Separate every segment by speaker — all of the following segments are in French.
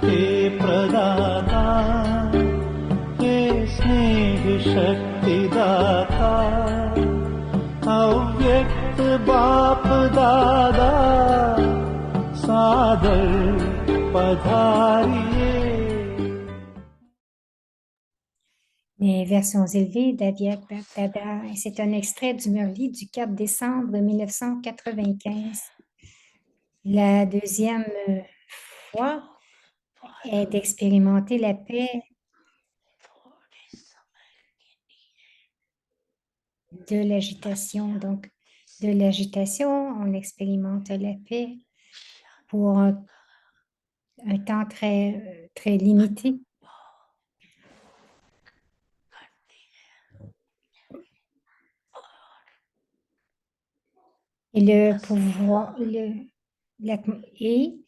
Speaker 1: के प्रदाता, हे स्नेह शक्ति दाता, अव्यक्त बाप दादा, सादर पधारिए.
Speaker 2: Les versions élevées d'Aviak Bapdada. C'est un extrait du Merli du 4 décembre 1995. La deuxième fois est d'expérimenter la paix de l'agitation. Donc, de l'agitation, on expérimente la paix pour un temps très, très limité. Et le pouvoir, et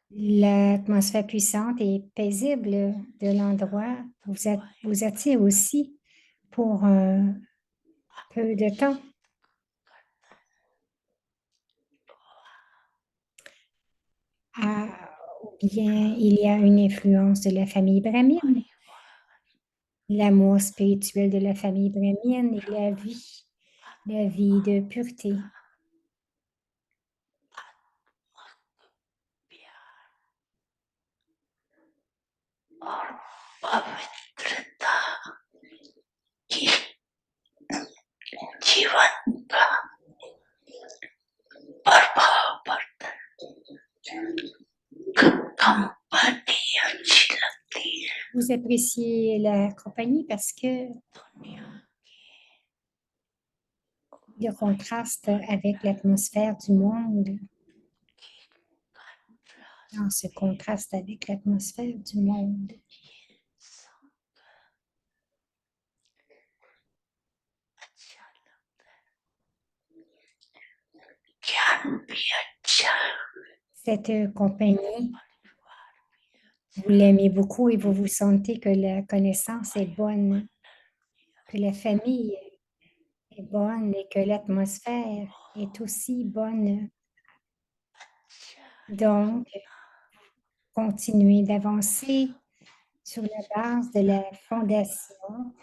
Speaker 2: l'atmosphère puissante et paisible de l'endroit vous attire aussi pour un peu de temps. Ou bien il y a une influence de la famille brahmine, l'amour spirituel de la famille brahmine et la vie de pureté.
Speaker 3: और पवित्रता की जीवन का प्रभाव पड़ता है. कंपनी अच्छी लगती है.
Speaker 2: Vous appréciez la compagnie parce que le contraste avec l'atmosphère du monde. Dans ce contraste avec l'atmosphère du monde. Cette compagnie, vous l'aimez beaucoup et vous vous sentez que la connaissance est bonne, que la famille est bonne et que l'atmosphère est aussi bonne. Donc, continuez d'avancer sur la base de la fondation,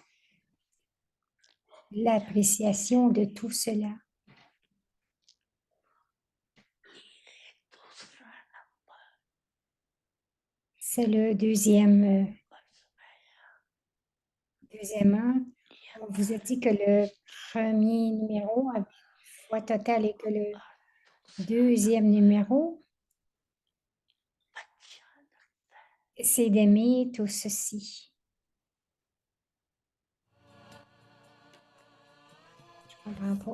Speaker 2: l'appréciation de tout cela. C'est le deuxièmement, on vous a dit que le premier numéro avait une foi totale et que le deuxième numéro, c'est d'aimer tout ceci. Je comprends pas.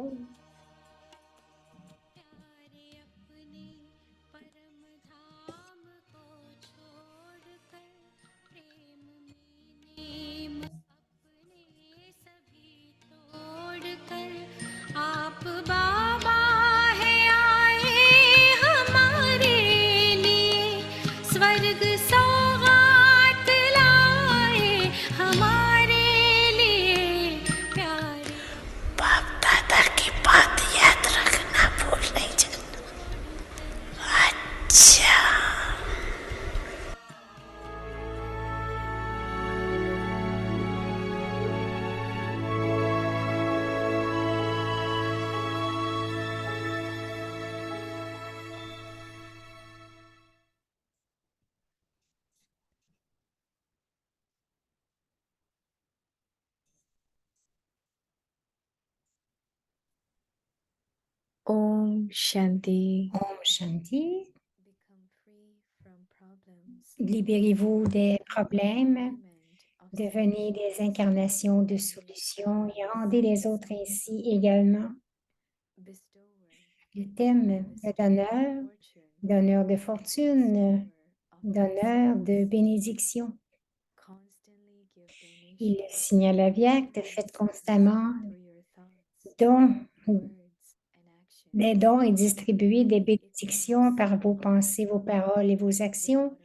Speaker 4: Om Shanti.
Speaker 2: Om Shanti. Libérez-vous des problèmes, devenez des incarnations de solutions et rendez les autres ainsi également. Le thème de donneur de fortune, donneur de bénédiction. Il signale Avyakt, faites constamment des dons et distribuez des bénédictions par vos pensées, vos paroles et vos actions.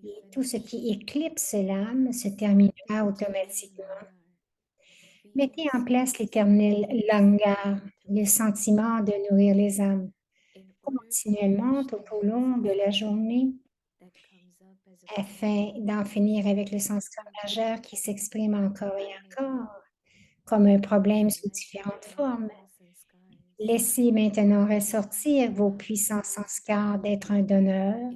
Speaker 2: Et tout ce qui éclipse l'âme se terminera automatiquement. Mettez en place l'éternel langar, le sentiment de nourrir les âmes, continuellement tout au long de la journée. afin d'en finir avec le sanskar majeur qui s'exprime encore et encore comme un problème sous différentes formes. Laissez maintenant ressortir vos puissants sanskars d'être un donneur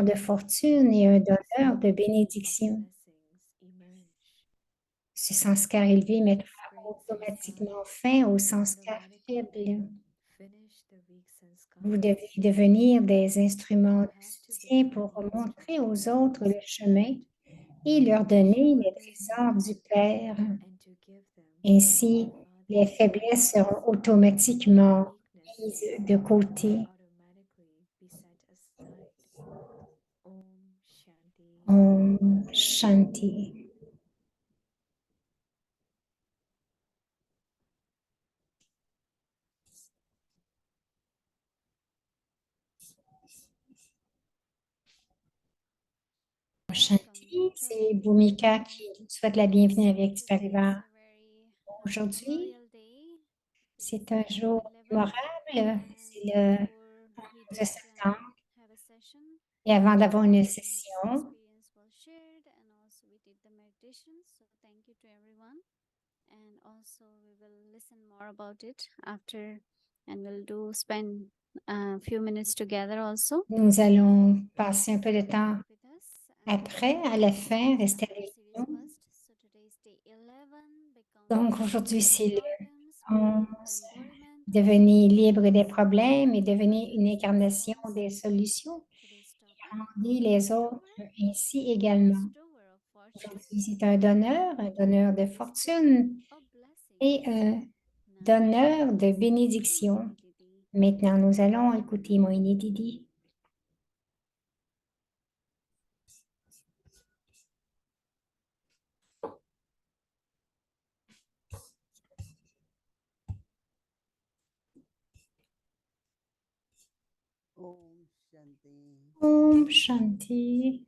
Speaker 2: de fortune et un donneur de bénédiction. Ce sanskar élevé mettra automatiquement fin au sanskar faible. Vous devez devenir des instruments de soutien pour montrer aux autres le chemin et leur donner les trésors du Père. Ainsi, les faiblesses seront automatiquement mises de côté. Om Shanti. Shanti, c'est Bhumika qui nous souhaite la bienvenue avec du Parivar. Aujourd'hui, c'est un jour mémorable, c'est le 11 septembre. Et avant d'avoir une session,
Speaker 5: and also we will listen more about it after, and we'll do spend a few minutes together also.
Speaker 2: nous allons passer un peu de temps après, à la fin, rester avec nous. Donc aujourd'hui, c'est le 11, devenir libre des problèmes et devenir une incarnation des solutions. Et les autres ainsi également. Aujourd'hui, c'est un donneur de fortune et un donneur de bénédiction. Maintenant, nous allons écouter Moini Didi.
Speaker 1: Om Shanti.
Speaker 2: Om Shanti.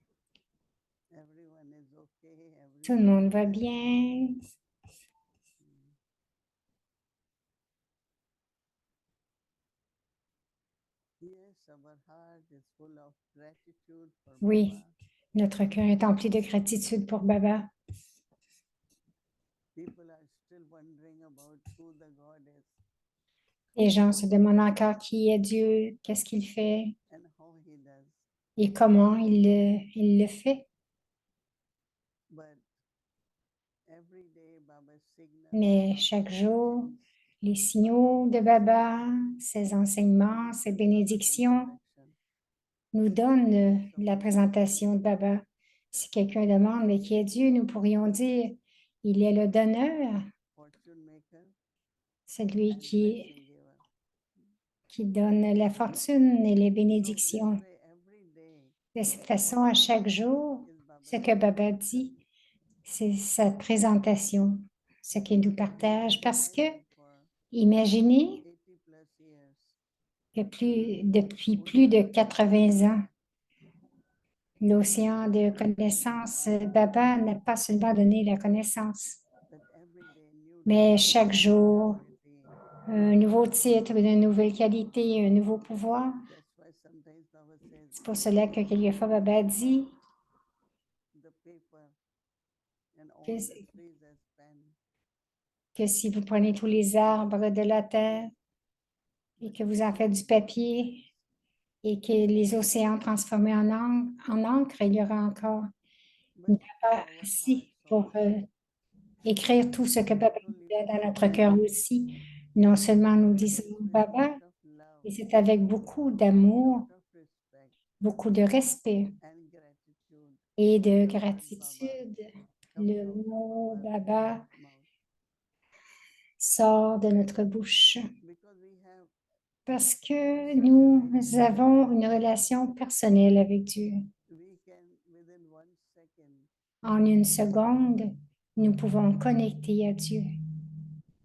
Speaker 1: Everyone is okay.
Speaker 2: Tout le monde va bien.
Speaker 1: Yes, our heart is full of gratitude for
Speaker 2: Oui,
Speaker 1: Baba.
Speaker 2: notre cœur est empli de gratitude pour Baba.
Speaker 1: People are still wondering about who the God is
Speaker 2: Les gens se demandent encore qui est Dieu, qu'est-ce qu'il fait
Speaker 1: and how he does.
Speaker 2: et comment il le fait.
Speaker 1: But every day Baba's signal,
Speaker 2: Mais chaque jour, les signaux de Baba, ses enseignements, ses bénédictions nous donnent la présentation de Baba. Si quelqu'un demande, mais qui est Dieu, nous pourrions dire, il est le donneur,
Speaker 1: fortune maker,
Speaker 2: celui
Speaker 1: and blessing giver.
Speaker 2: qui donne la fortune et les
Speaker 1: So this
Speaker 2: bénédictions.
Speaker 1: way, every day
Speaker 2: De cette façon, à chaque jour,
Speaker 1: is Baba's
Speaker 2: ce que Baba dit, c'est sa présentation, ce qu'il nous partage, parce que
Speaker 1: for
Speaker 2: imaginez
Speaker 1: 80 plus years.
Speaker 2: que depuis plus de 80 ans, l'océan de connaissances, Baba n'a pas seulement donné la connaissance,
Speaker 1: That every day new
Speaker 2: mais
Speaker 1: title,
Speaker 2: chaque
Speaker 1: new
Speaker 2: jour,
Speaker 1: quality.
Speaker 2: un nouveau titre, une nouvelle qualité, un nouveau pouvoir.
Speaker 1: That's why sometimes Baba says
Speaker 2: C'est pour cela que quelquefois Baba dit
Speaker 1: the paper and all
Speaker 2: que,
Speaker 1: the trees as pen.
Speaker 2: que si vous prenez tous les arbres de la terre et que vous en faites du papier et que les océans transformés en encre, il y aura encore
Speaker 1: But
Speaker 2: pas
Speaker 1: our
Speaker 2: assez
Speaker 1: hearts
Speaker 2: pour
Speaker 1: also,
Speaker 2: écrire tout ce que Baba
Speaker 1: not only
Speaker 2: nous donne dans
Speaker 1: for
Speaker 2: notre cœur aussi. Non seulement nous
Speaker 1: but
Speaker 2: disons
Speaker 1: it's with
Speaker 2: Baba,
Speaker 1: lot of love,
Speaker 2: et c'est avec beaucoup d'amour,
Speaker 1: lot of respect
Speaker 2: beaucoup de respect
Speaker 1: and gratitude.
Speaker 2: et de
Speaker 1: the word
Speaker 2: gratitude.
Speaker 1: Baba
Speaker 2: Le
Speaker 1: comes out of
Speaker 2: mot
Speaker 1: our
Speaker 2: Baba
Speaker 1: mouth.
Speaker 2: sort de notre bouche
Speaker 1: Because we have
Speaker 2: parce que nous avons une relation personnelle avec Dieu.
Speaker 1: we can within 1 second
Speaker 2: En une seconde, nous pouvons connecter à Dieu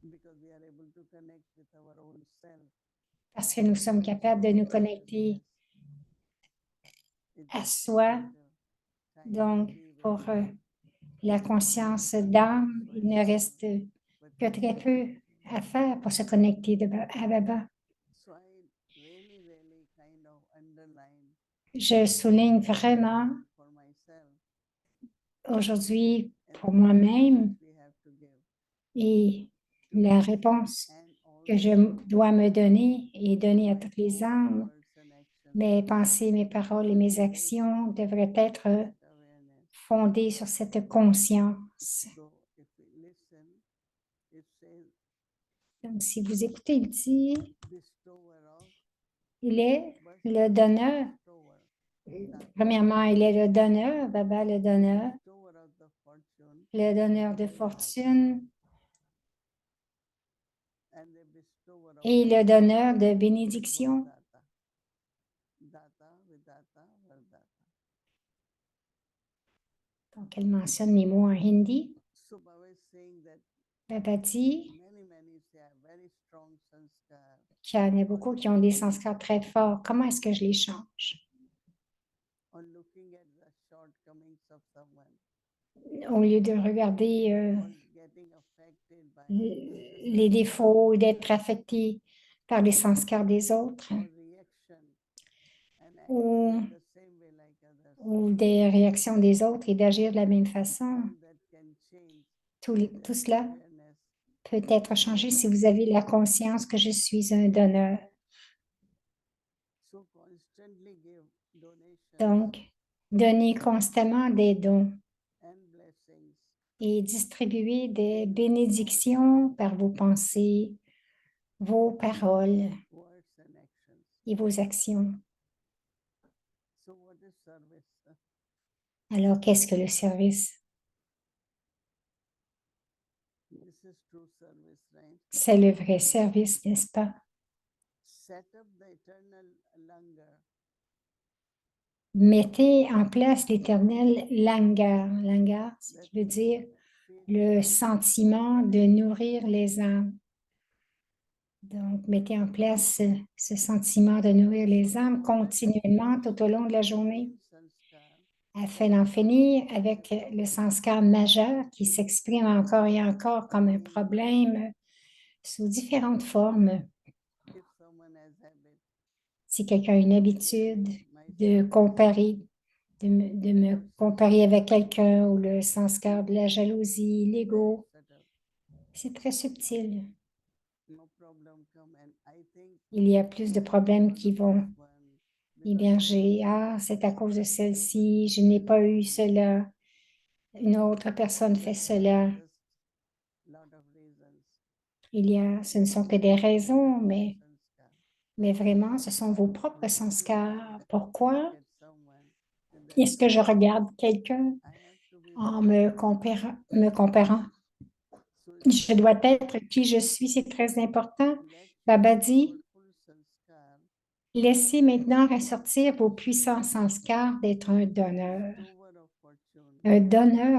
Speaker 1: because we are able to connect with our own self.
Speaker 2: parce que nous sommes capables de nous connecter
Speaker 1: It's
Speaker 2: à
Speaker 1: just
Speaker 2: soi.
Speaker 1: little time
Speaker 2: Donc,
Speaker 1: to be with
Speaker 2: pour
Speaker 1: Baba.
Speaker 2: la conscience d'âme, il ne reste
Speaker 1: But
Speaker 2: que très peu à faire pour se connecter à Baba.
Speaker 1: so I really, really kind of underline
Speaker 2: Je souligne vraiment
Speaker 1: for myself
Speaker 2: aujourd'hui
Speaker 1: and
Speaker 2: pour
Speaker 1: the
Speaker 2: moi-même
Speaker 1: response we have to give
Speaker 2: et
Speaker 1: to
Speaker 2: la
Speaker 1: me
Speaker 2: réponse
Speaker 1: and all
Speaker 2: que je dois me donner et donner à
Speaker 1: my
Speaker 2: toutes les
Speaker 1: own
Speaker 2: âmes.
Speaker 1: words and actions
Speaker 2: Mes pensées, mes paroles et mes actions devraient être
Speaker 1: that awareness.
Speaker 2: fondées sur cette conscience.
Speaker 1: So if we listen, it says
Speaker 2: Donc, si vous écoutez, il dit,
Speaker 1: bestower of
Speaker 2: il est
Speaker 1: but
Speaker 2: le donneur.
Speaker 1: bestower,
Speaker 2: Premièrement, il est le donneur, Baba le donneur,
Speaker 1: bestower of the fortune
Speaker 2: le donneur de fortune
Speaker 1: and the bestower of
Speaker 2: et le
Speaker 1: blessing.
Speaker 2: donneur de bénédiction.
Speaker 1: Vardata. Data, Vidata, Vardata.
Speaker 2: Donc, elle mentionne les mots en hindi.
Speaker 1: So Baba is saying that
Speaker 2: Baba dit
Speaker 1: many say I have very strong sanskar.
Speaker 2: qu'il y en a beaucoup qui ont des sanskars très forts. Comment est-ce que je les change?
Speaker 1: On looking at the shortcomings of someone
Speaker 2: Au lieu de regarder
Speaker 1: or getting affected by
Speaker 2: les défauts et d'être affecté par les sanskars des autres
Speaker 1: or reaction and
Speaker 2: ou,
Speaker 1: acting in the same way like others.
Speaker 2: ou des réactions des autres et d'agir de la même façon.
Speaker 1: All that can change
Speaker 2: Tout cela
Speaker 1: awareness.
Speaker 2: peut être changé si vous avez la conscience que je suis un donneur.
Speaker 1: So constantly give donations
Speaker 2: Donc, donnez constamment des dons
Speaker 1: and blessings
Speaker 2: et distribuez des bénédictions par vos pensées, vos paroles
Speaker 1: words and actions.
Speaker 2: et vos actions.
Speaker 1: So what is service?
Speaker 2: Alors, qu'est-ce que le service?
Speaker 1: This is true service, right?
Speaker 2: C'est le vrai service, n'est-ce pas?
Speaker 1: Set up the eternal langar.
Speaker 2: Mettez en place l'éternel langar. Langar, ce qui veut dire le sentiment de nourrir les âmes. Donc, mettez en place ce sentiment de nourrir les âmes continuellement tout au long de la journée
Speaker 1: Sanskar
Speaker 2: afin d'en finir avec le sanskar majeur qui s'exprime encore et encore comme un problème sous différentes formes.
Speaker 1: if someone has habit
Speaker 2: Si quelqu'un a une habitude de comparer, de me comparer avec quelqu'un ou le sanskar de la jalousie, l'ego,
Speaker 1: subtle,
Speaker 2: c'est très subtil.
Speaker 1: no problem come and I think
Speaker 2: Il y a plus de problèmes qui vont
Speaker 1: one
Speaker 2: émerger. Ah, c'est à cause de celle-ci, je n'ai pas eu cela. Une autre personne fait cela.
Speaker 1: just lot of reasons.
Speaker 2: Ce ne sont que des raisons,
Speaker 1: Sanskar.
Speaker 2: mais vraiment, ce sont vos propres sanskars. Pourquoi
Speaker 1: At someone and that
Speaker 2: est-ce que je regarde quelqu'un
Speaker 1: I have to be
Speaker 2: en me comparant?
Speaker 1: so it's
Speaker 2: Je dois être qui je suis, c'est très important.
Speaker 1: let
Speaker 2: Baba dit,
Speaker 1: powerful sanskar
Speaker 2: laissez maintenant ressortir vos puissants sanskars d'être un donneur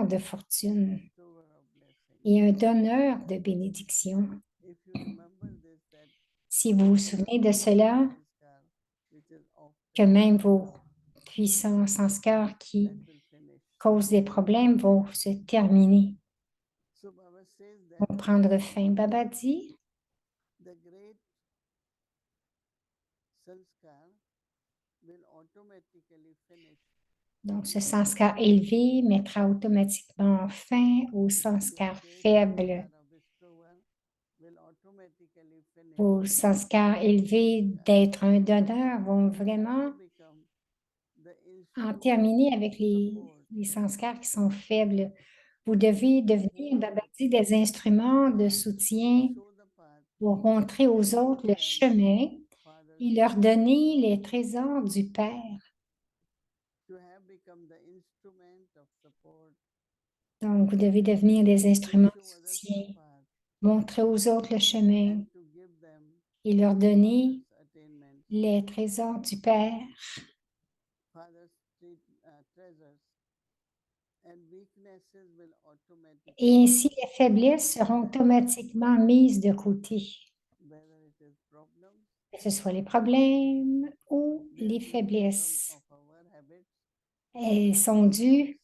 Speaker 2: de fortune
Speaker 1: bestower of blessing.
Speaker 2: et un donneur de bénédiction.
Speaker 1: If you remember this, that
Speaker 2: Si vous vous souvenez de cela,
Speaker 1: sanskar, which is off
Speaker 2: que même vos puissants sanskars qui
Speaker 1: that will finish.
Speaker 2: causent des problèmes vont se terminer,
Speaker 1: So Baba says that
Speaker 2: vont prendre fin. Baba dit,
Speaker 1: the great sanskar will automatically finish.
Speaker 2: donc ce sanskar élevé mettra automatiquement fin au sanskar faible.
Speaker 1: Sanskar of bestower will automatically finish.
Speaker 2: Vos sanskars élevés d'être un donneur vont vraiment
Speaker 1: Become the
Speaker 2: en
Speaker 1: instrument
Speaker 2: terminer avec
Speaker 1: of
Speaker 2: les
Speaker 1: support
Speaker 2: sanskars qui sont faibles. Vous devez devenir, Baba dit, des instruments de soutien
Speaker 1: show the path
Speaker 2: pour montrer aux autres le chemin
Speaker 1: Father
Speaker 2: et leur donner les trésors du Père.
Speaker 1: to have become the instrument of support.
Speaker 2: Donc, vous devez devenir des instruments
Speaker 1: Show
Speaker 2: de
Speaker 1: others the
Speaker 2: soutien,
Speaker 1: path
Speaker 2: montrer aux autres le chemin
Speaker 1: and to give them
Speaker 2: et leur donner
Speaker 1: Father's attainment,
Speaker 2: les trésors du Père.
Speaker 1: Father's treasures, and weaknesses will automatically,
Speaker 2: Et ainsi, les faiblesses seront automatiquement mises de côté,
Speaker 1: whether it is problems,
Speaker 2: que ce soit les problèmes ou
Speaker 1: they are
Speaker 2: les
Speaker 1: due to
Speaker 2: faiblesses.
Speaker 1: some of our habits,
Speaker 2: Elles sont dues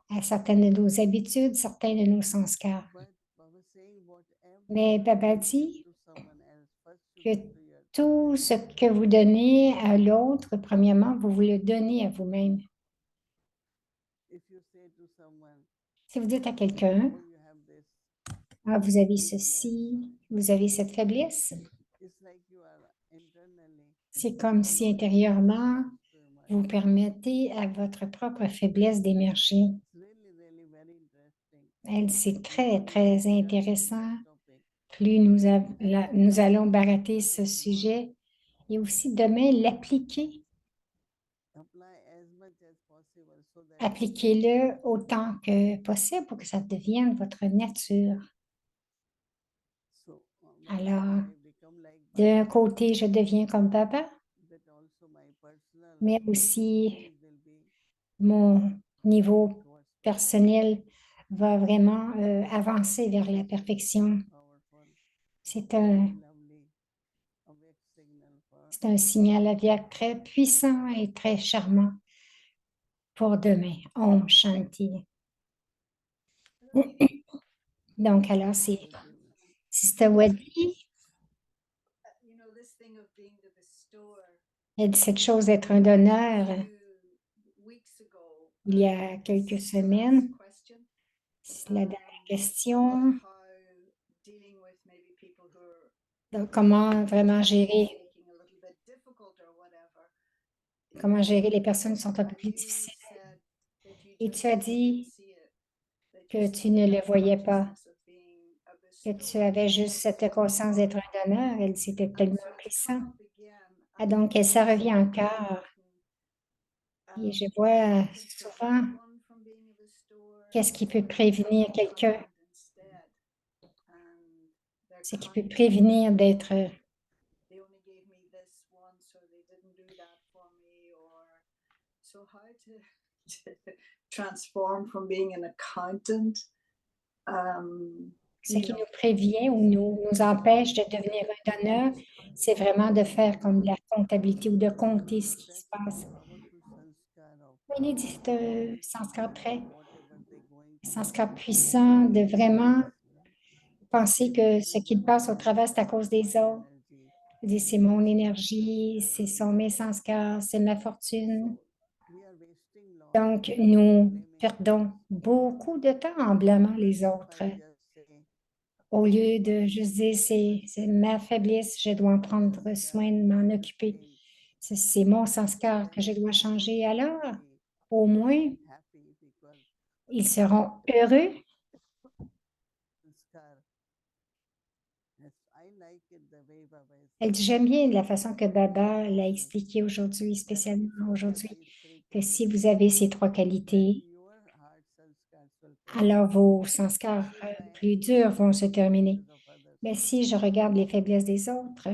Speaker 2: à certaines de nos habitudes, certains de nos sanskars.
Speaker 1: but Baba saying whatever
Speaker 2: Mais Baba
Speaker 1: you do
Speaker 2: dit
Speaker 1: to someone else, first
Speaker 2: que
Speaker 1: should do to
Speaker 2: Tout ce que vous donnez à l'autre, premièrement, vous le donnez à vous-même.
Speaker 1: If you say to someone,
Speaker 2: Si vous dites à quelqu'un,
Speaker 1: oh, you have this,
Speaker 2: ah, vous avez
Speaker 1: weakness,
Speaker 2: ceci, vous avez cette faiblesse,
Speaker 1: it's like you are internally
Speaker 2: c'est comme si intérieurement,
Speaker 1: so much.
Speaker 2: vous permettez à votre propre faiblesse d'émerger.
Speaker 1: It's really very interesting.
Speaker 2: C'est
Speaker 1: We
Speaker 2: très,
Speaker 1: will
Speaker 2: très
Speaker 1: discuss in
Speaker 2: intéressant.
Speaker 1: that topic.
Speaker 2: Plus nous allons barater ce sujet et aussi demain l'appliquer.
Speaker 1: Apply as much as possible so that
Speaker 2: Appliquez-le autant que possible pour que ça devienne votre nature.
Speaker 1: so
Speaker 2: Alors,
Speaker 1: I become like
Speaker 2: d'un
Speaker 1: Baba,
Speaker 2: côté, je deviens comme Baba,
Speaker 1: but also my personal
Speaker 2: mais aussi
Speaker 1: increase will be
Speaker 2: mon niveau
Speaker 1: towards
Speaker 2: personnel va vraiment avancer vers la perfection.
Speaker 1: powerful,
Speaker 2: C'est
Speaker 1: very lovely awake signal for
Speaker 2: c'est un signal aviaque très puissant et très charmant pour demain. Om Shanti. Donc, alors, c'est Sister Wadi. Elle dit cette chose d'être un donneur il y a quelques semaines. C'est la dernière question. Donc, comment gérer les personnes qui sont un peu plus difficiles. Et tu as dit que tu ne le voyais pas, que tu avais juste cette conscience d'être un donneur. Elle, c'était tellement puissant. Ah, donc, ça revient encore. Et je vois souvent qu'est-ce qui peut prévenir quelqu'un. Ce qui peut prévenir d'être
Speaker 6: transform from being an accountant.
Speaker 2: Ce qui nous prévient ou nous empêche de devenir un donneur, c'est vraiment de faire comme de la comptabilité ou de compter ce qui se passe.
Speaker 1: powerful sanskar of
Speaker 2: Oui, il dit c'est un sanskar très,
Speaker 1: whatever they're going through.
Speaker 2: sanskar puissant de vraiment penser que ce qu'il passe au travers, c'est à cause des autres.
Speaker 1: Energy.
Speaker 2: Il dit c'est mon énergie, ce sont mes sanskars, c'est ma fortune.
Speaker 1: We are wasting lot
Speaker 2: Donc, nous perdons beaucoup de temps en blâmant les autres.
Speaker 1: if I just say
Speaker 2: Au lieu de juste dire, c'est ma faiblesse, je dois en prendre soin de m'en occuper. C'est mon sanskar que je dois changer. Alors, au moins,
Speaker 1: happy because
Speaker 2: ils seront heureux.
Speaker 1: sanskar. Yes, I like it the way Baba is
Speaker 2: Elle dit, j'aime bien la façon que Baba l'a expliqué aujourd'hui, spécialement aujourd'hui, que si vous avez ces trois qualités,
Speaker 1: your heart sanskars will come.
Speaker 2: alors vos sanskars plus durs vont se terminer.
Speaker 1: Of others.
Speaker 2: Mais si je regarde les faiblesses des autres,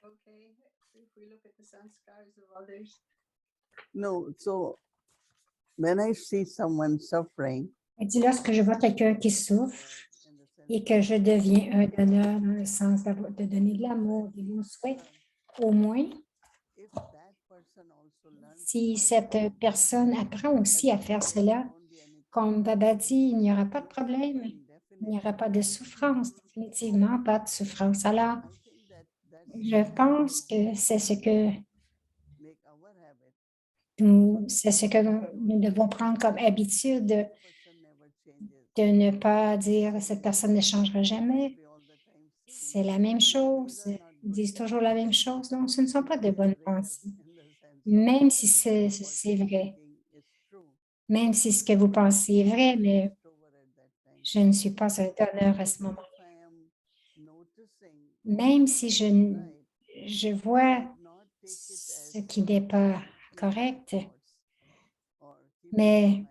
Speaker 6: Okay, if we look at the sanskars of others.
Speaker 1: No, so when I see someone suffering,
Speaker 2: elle dit, lorsque je vois quelqu'un qui souffre
Speaker 1: in the sense
Speaker 2: et que je deviens un donneur dans le sens de donner de l'amour, des bons souhaits, au moins,
Speaker 1: if that person also learns
Speaker 2: si cette personne apprend aussi à faire cela,
Speaker 1: won't be any
Speaker 2: comme Baba dit, il n'y aura pas de problème, il
Speaker 1: definitely.
Speaker 2: n'y aura pas de souffrance, définitivement pas de souffrance. Alors,
Speaker 1: I think that's
Speaker 2: je pense que c'est ce que
Speaker 1: make our habit.
Speaker 2: c'est ce que nous devons prendre comme habitude
Speaker 1: Person never changes.
Speaker 2: de ne pas dire cette personne ne changera jamais.
Speaker 1: Be all the time.
Speaker 2: C'est la même chose. Ils disent toujours la même chose. Non, ce ne sont pas de bonnes pensées.
Speaker 1: In the sense
Speaker 2: Même si c'est vrai,
Speaker 1: thinking is true.
Speaker 2: même si ce que vous pensez est vrai, mais
Speaker 1: Over at that time.
Speaker 2: je ne suis pas un donneur à ce moment.
Speaker 1: If I am noticing
Speaker 2: Même si je vois
Speaker 1: not take it
Speaker 2: ce qui n'est pas correct,
Speaker 1: or keep
Speaker 2: mais
Speaker 1: my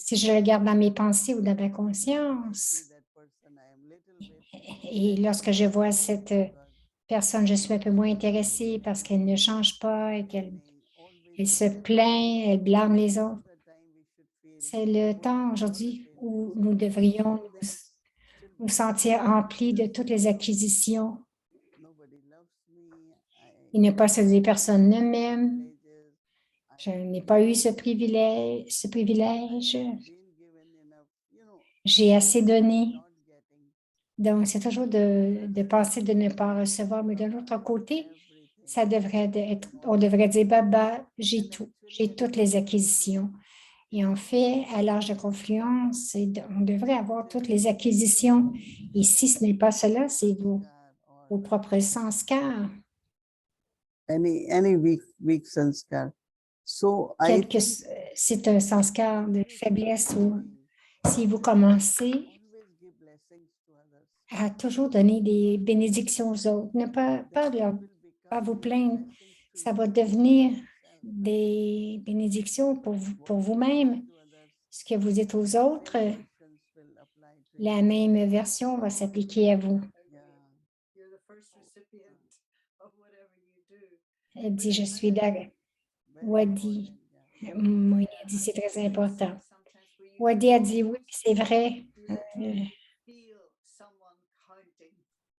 Speaker 2: si je le garde dans mes pensées ou dans ma
Speaker 1: see
Speaker 2: conscience,
Speaker 1: that person, I am little bit
Speaker 2: et lorsque je vois cette personne, je suis un peu moins intéressée parce qu'elle ne change pas et qu'elle elle se plaint, elle blâme les autres. C'est le temps aujourd'hui où nous devrions nous sentir remplis de toutes les acquisitions et ne pas se dire personne ne m'aime. Je n'ai pas eu ce privilège. J'ai assez donné. Donc, c'est toujours de penser de ne pas recevoir, mais de l'autre côté, ça devrait être, on devrait dire, Baba, j'ai tout, j'ai toutes les acquisitions. Et en fait, à l'âge de confluence, on devrait avoir toutes les acquisitions. Et si ce n'est pas cela, c'est vos propres sanskars.
Speaker 1: any weak sanskar. So I
Speaker 2: Quelque, c'est un sanskar de faiblesse ou si vous commencez
Speaker 1: always give blessings to others.
Speaker 2: à toujours donner des bénédictions aux autres, ne pas vous plaindre, ça va devenir des bénédictions pour vous-même. Ce que vous dites aux autres, la même version va s'appliquer à vous.
Speaker 6: You're the first recipient of whatever you do.
Speaker 2: Elle dit, je suis là. Wadi, Moïse dit, c'est très important. Wadi a dit, oui, c'est vrai.
Speaker 6: Feel someone counting,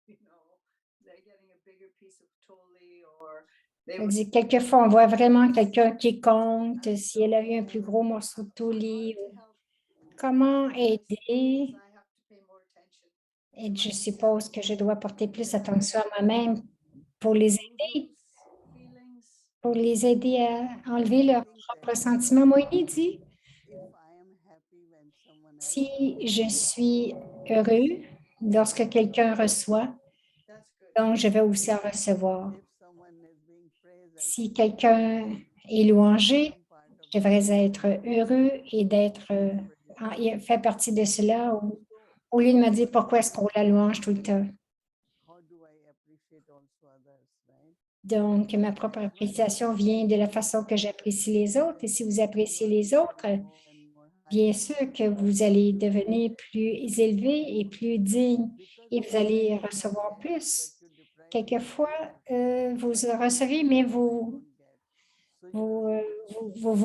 Speaker 6: you know, they're getting a bigger piece of toli or they
Speaker 2: Elle dit, quelquefois, on voit vraiment quelqu'un qui compte, si elle a eu un plus gros morceau de toli. Comment aider?
Speaker 6: I have to pay more attention.
Speaker 2: Et je suppose que je dois porter plus attention à moi-même pour les aider,
Speaker 6: Feelings.
Speaker 2: à enlever leurs propres sentiments. Moïse dit,
Speaker 1: If I am happy when someone else
Speaker 2: si je suis heureux lorsque quelqu'un reçoit,
Speaker 6: That's good.
Speaker 2: donc je vais aussi en recevoir.
Speaker 1: if someone is being praised, I
Speaker 2: Si quelqu'un est louangé, je devrais être heureux et d'être fait partie de cela au lieu de me dire pourquoi est-ce qu'on la louange tout le temps.
Speaker 1: how do I appreciate also others, right?
Speaker 2: Donc, ma propre appréciation vient de la façon que j'apprécie les autres. Et si vous appréciez les autres, bien sûr que vous allez devenir plus élevé et plus digne et vous allez recevoir plus. Quelquefois, vous recevez, mais vous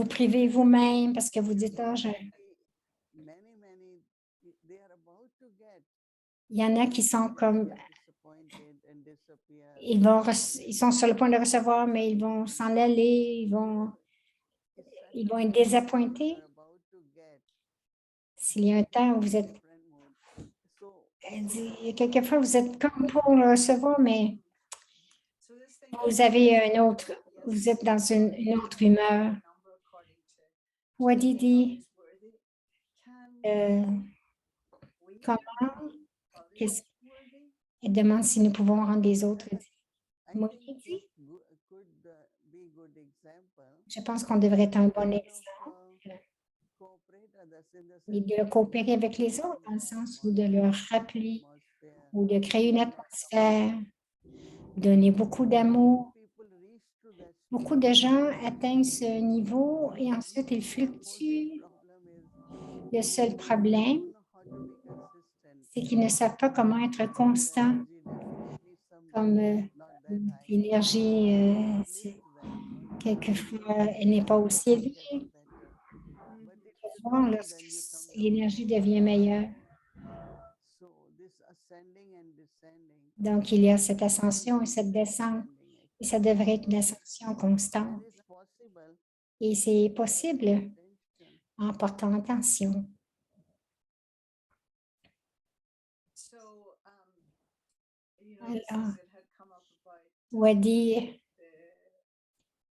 Speaker 2: privez vous-même parce que vous dites, ah,
Speaker 1: Many, they are about to get.
Speaker 2: il y en a qui sont comme,
Speaker 1: Disappointed and disappear.
Speaker 2: ils sont sur le point de recevoir, mais ils vont s'en aller, ils vont être désappointés.
Speaker 1: About to get
Speaker 2: S'il y a un temps où vous êtes,
Speaker 1: different mood. So
Speaker 2: elle dit, quelquefois, vous êtes comme pour le recevoir, mais
Speaker 6: So this thing
Speaker 2: vous avez vous êtes dans une autre humeur.
Speaker 6: number according to
Speaker 2: Wadi dit,
Speaker 6: is worthy. Can
Speaker 2: euh,
Speaker 6: we
Speaker 2: comment,
Speaker 6: others
Speaker 2: qu'est-ce-
Speaker 6: worthy?
Speaker 2: elle demande si nous pouvons rendre les autres.
Speaker 1: I
Speaker 2: Moïse
Speaker 1: think
Speaker 2: dit,
Speaker 1: this could be good example.
Speaker 2: je pense qu'on devrait être un bon exemple
Speaker 1: Cooperate others in the
Speaker 2: et
Speaker 1: sense
Speaker 2: de coopérer avec les autres dans le sens où de leur rappeler ou de créer une atmosphère, donner beaucoup d'amour.
Speaker 1: people reach to that
Speaker 2: Beaucoup de gens atteignent ce niveau et ensuite ils fluctuent.
Speaker 1: problem is
Speaker 2: Le seul problème,
Speaker 1: know how to be consistent.
Speaker 2: c'est qu'ils ne savent pas comment être constants,
Speaker 1: Definitely some
Speaker 2: comme
Speaker 1: not that high.
Speaker 2: l'énergie, quelquefois, elle n'est pas aussi élevée.
Speaker 1: But it's
Speaker 2: Souvent,
Speaker 1: slowly
Speaker 2: lorsque
Speaker 1: when you come down.
Speaker 2: l'énergie devient meilleure.
Speaker 1: So this ascending and descending.
Speaker 2: Donc, il y a cette ascension et cette descente, et ça devrait être une ascension constante.
Speaker 1: It is possible
Speaker 2: Et c'est possible
Speaker 1: attention.
Speaker 2: en portant attention.
Speaker 6: So, you know, this
Speaker 2: Alors,
Speaker 6: is, it had come up about
Speaker 2: Wadi,
Speaker 6: the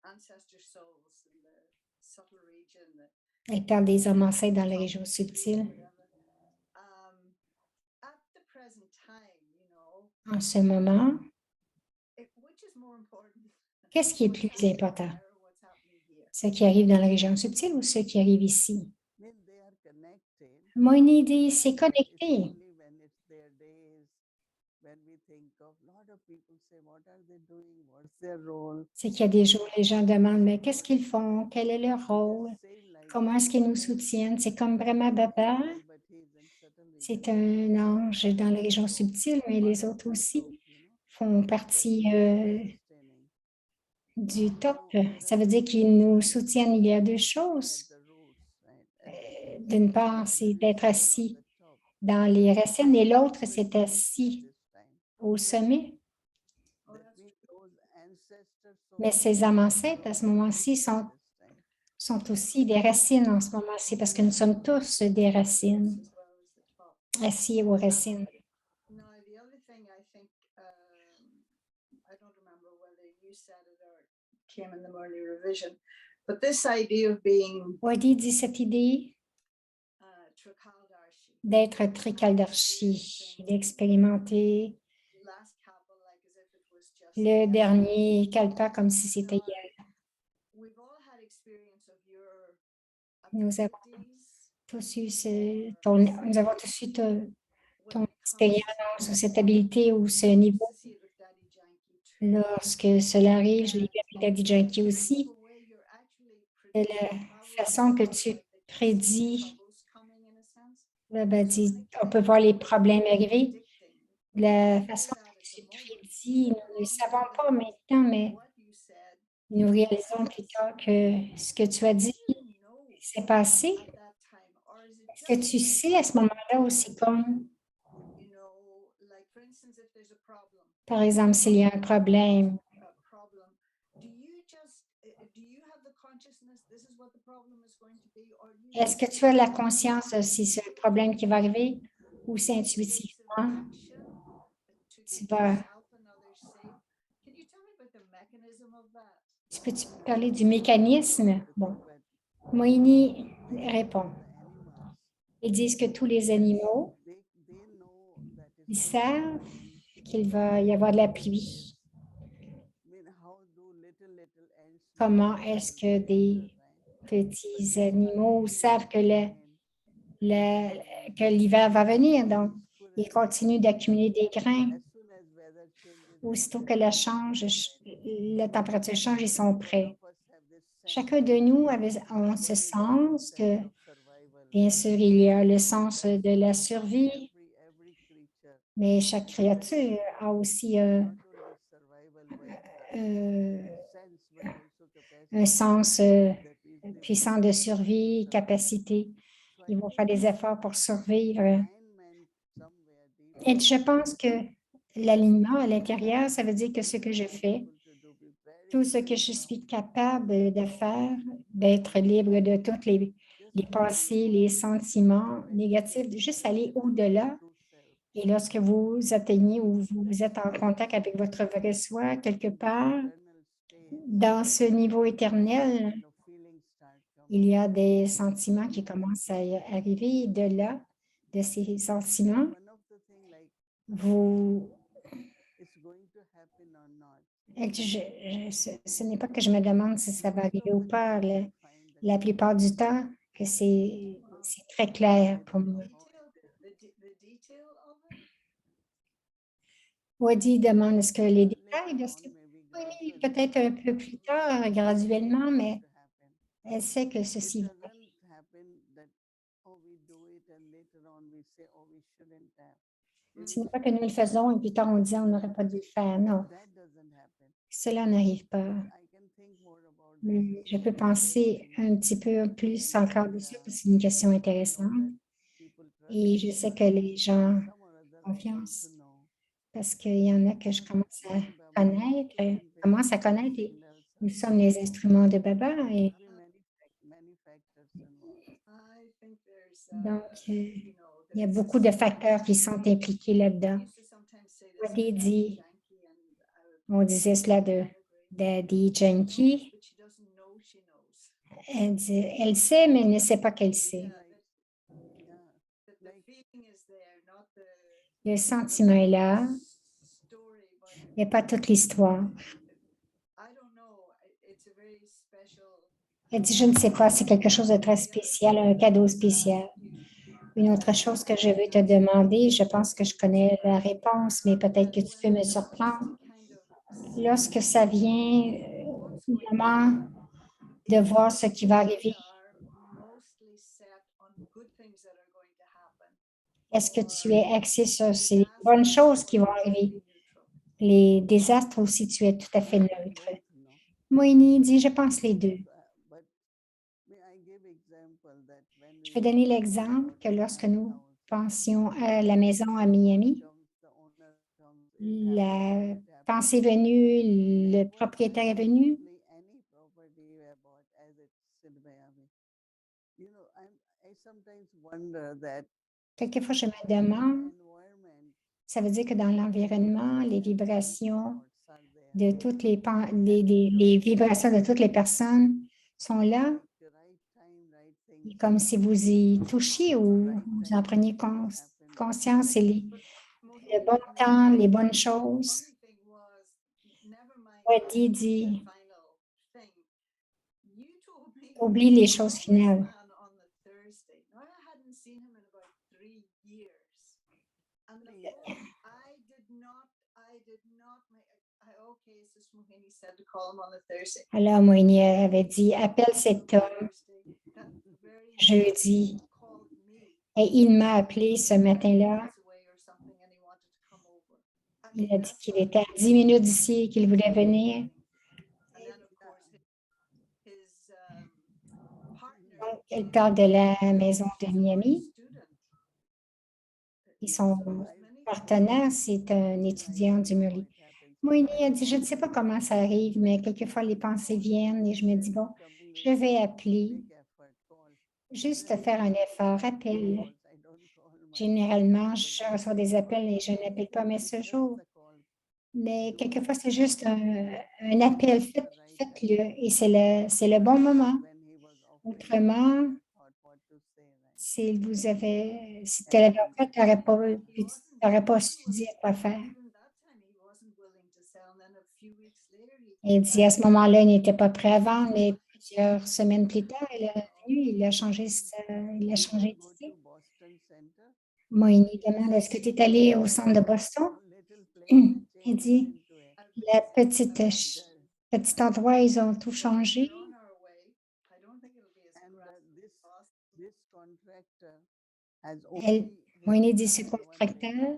Speaker 6: ancestor souls in the subtle region,
Speaker 2: elle parle des hommes enceintes dans les régions subtiles.
Speaker 6: At the present time, you know,
Speaker 2: En ce moment,
Speaker 6: which is more important?
Speaker 2: qu'est-ce qui est
Speaker 6: What's
Speaker 2: plus
Speaker 6: happening
Speaker 2: important?
Speaker 6: there or what's happening here?
Speaker 2: Ce qui arrive dans la région subtile ou ce qui arrive ici?
Speaker 1: When they are connected,
Speaker 2: Moïse dit, c'est
Speaker 1: it's
Speaker 2: connecté.
Speaker 1: only when it's their days, when we think of, lot of people say, what are they doing? What's their role?
Speaker 2: C'est qu'il y a des jours, les gens demandent, mais qu'est-ce qu'ils font? Quel est leur rôle?
Speaker 1: Same like
Speaker 2: Comment est-ce qu'ils nous soutiennent? C'est comme Brahma Baba, c'est un ange dans les régions subtiles, mais les autres aussi font partie du top. Ça veut dire qu'ils nous soutiennent. Il y a deux choses. D'une part, c'est d'être assis dans les racines et l'autre, c'est assis au sommet. Mais ces âmes ancêtres, à ce moment-ci, sont aussi des racines en ce moment-ci parce que nous sommes tous des racines, assis aux racines.
Speaker 6: Now, the other thing I think, I don't remember whether you said it or it came in the morning revision, but this idea of being
Speaker 2: Wadi dit cette idée
Speaker 6: Trikaldarshi,
Speaker 2: d'être Trikaldarshi, d'expérimenter
Speaker 6: last couple, like as if it was just
Speaker 2: le
Speaker 6: yesterday.
Speaker 2: dernier kalpa comme si c'était hier.
Speaker 6: We've all had experience of your
Speaker 2: Nous avons
Speaker 6: abilities,
Speaker 2: tous eu nous avons tous eu ton expérience ou cette habilité ou ce niveau.
Speaker 6: to see it with Daddy Janki too.
Speaker 2: Lorsque cela arrive, je l'ai vu avec Daddy Janki aussi,
Speaker 6: The way you're actually
Speaker 2: de la
Speaker 6: predicting
Speaker 2: façon que tu prédis, Baba dit, on peut voir les problèmes arriver. De la façon que tu prédis, nous ne le savons pas maintenant, mais nous réalisons plus tard que ce que tu as dit s'est passé. Est-ce que tu sais à ce moment-là aussi comme, par exemple, s'il y a un problème, est-ce que tu as la conscience de si c'est un problème qui va arriver ou c'est intuitivement? Tu peux-tu parler du mécanisme? Bon, Moïni répond. Ils disent que tous les animaux, ils savent qu'il va y avoir de la pluie. Comment est-ce que des petits animaux savent que l'hiver va venir? Donc, ils continuent d'accumuler des grains. Aussitôt que la température change, ils sont prêts. Chacun de nous a ce sens que, bien sûr, il y a le sens de la survie, mais chaque créature a aussi un sens puissant de survie, capacité. Ils vont faire des efforts pour survivre. Et je pense que l'alignement à l'intérieur, ça veut dire que ce que je fais, tout ce que je suis capable de faire, d'être libre de toutes les pensées, les sentiments négatifs, de juste aller au-delà. Et lorsque vous atteignez ou vous êtes en contact avec votre vrai soi, quelque part, dans ce niveau éternel, il y a des sentiments qui commencent à arriver. De là, de ces sentiments, ce n'est pas que je me demande si ça va arriver ou pas. La plupart du temps, que c'est très clair pour moi. Wadi demande est-ce que les détails de ce oui, peut-être un peu plus tard, graduellement, mais elle sait que ceci va. Ce n'est pas que nous le faisons et plus tard on dit on n'aurait pas dû le faire. Non, cela n'arrive pas. Mais je peux penser un petit peu plus encore dessus parce que c'est une question intéressante. Et je sais que les gens ont confiance parce qu'il y en a que je commence à connaître, et nous sommes les instruments de Baba. Et donc, il y a beaucoup de facteurs qui sont impliqués là-dedans. On disait cela de Daddy Janki. Elle sait, mais elle ne sait pas qu'elle sait. Le sentiment est là, mais pas toute l'histoire. Elle dit, je ne sais pas, c'est quelque chose de très spécial, un cadeau spécial. Une autre chose que je veux te demander, je pense que je connais la réponse, mais peut-être que tu peux me surprendre. Lorsque ça vient, le moment de voir ce qui va arriver, Est-ce que tu es axé sur ces bonnes choses qui vont arriver? Les désastres aussi, tu es tout à fait neutre.
Speaker 1: both, no?
Speaker 2: Moïni dit, je pense les deux.
Speaker 1: But may I give example that when
Speaker 2: Je
Speaker 1: we
Speaker 2: vais
Speaker 1: were
Speaker 2: donner
Speaker 1: thinking
Speaker 2: l'exemple
Speaker 1: about
Speaker 2: que
Speaker 1: the
Speaker 2: lorsque
Speaker 1: nice
Speaker 2: nous
Speaker 1: house,
Speaker 2: pensions à la maison à Miami,
Speaker 1: the owner comes, it
Speaker 2: la
Speaker 1: happened, it happened.
Speaker 2: pensée est venue, le propriétaire est venu.
Speaker 1: Any property we have bought as it's in Miami. You know, I sometimes wonder that
Speaker 2: Quelquefois, je me
Speaker 1: in the
Speaker 2: demande,
Speaker 1: environment,
Speaker 2: ça veut dire que dans l'environnement, les
Speaker 1: and
Speaker 2: vibrations
Speaker 1: thoughts are there.
Speaker 2: de toutes les vibrations de toutes les personnes sont là,
Speaker 1: At the right time, right things
Speaker 2: comme si vous y touchiez ou
Speaker 1: right
Speaker 2: vous
Speaker 1: time,
Speaker 2: en preniez
Speaker 1: happen.
Speaker 2: conscience et le
Speaker 6: Mohini,
Speaker 2: bon
Speaker 6: and
Speaker 2: temps,
Speaker 6: the
Speaker 2: les bonnes choses.
Speaker 6: funny thing was, never mind
Speaker 2: Wadi
Speaker 6: the
Speaker 2: dit,
Speaker 6: final thing. You told me
Speaker 2: oublie les choses
Speaker 6: saw this
Speaker 2: finales.
Speaker 6: man on the Thursday. Now I hadn't seen him in about 3 years. And the phone, I did not make, okay, so Mohini said to call him on the Thursday.
Speaker 2: Alors, Moïni avait dit, appelle cet homme
Speaker 6: Thursday, that very next
Speaker 2: jeudi.
Speaker 6: day, called me.
Speaker 2: Et il m'a appelé ce matin-là.
Speaker 6: Was away or something, and he wanted to come over. I
Speaker 2: Il
Speaker 6: mean,
Speaker 2: a dit
Speaker 6: that's
Speaker 2: qu'il
Speaker 6: how
Speaker 2: était à
Speaker 6: he
Speaker 2: 10 minutes d'ici et qu'il voulait venir.
Speaker 6: And then, of course, his partner,
Speaker 2: Donc, elle parle de la maison de Miami.
Speaker 6: student.
Speaker 2: Et son partenaire, c'est un étudiant du Merly. Moïni a dit, je ne sais pas comment ça arrive, mais quelquefois les pensées viennent et je me dis, bon, je vais appeler, juste faire un effort, appelle. Généralement, je reçois des appels et je n'appelle pas, mais ce jour, mais quelquefois, c'est juste un appel, faites-le et c'est le bon moment. Autrement, si tu l'avais fait, tu n'aurais pas su dire quoi faire. Et il dit, à ce moment-là, il n'était pas prêt à vendre, mais plusieurs semaines plus tard, il est revenu, il a changé d'idée. Moïni demande, est-ce que tu es allé au centre de Boston? Il dit, petit endroit, ils ont tout changé. Moïni dit, ce contracteur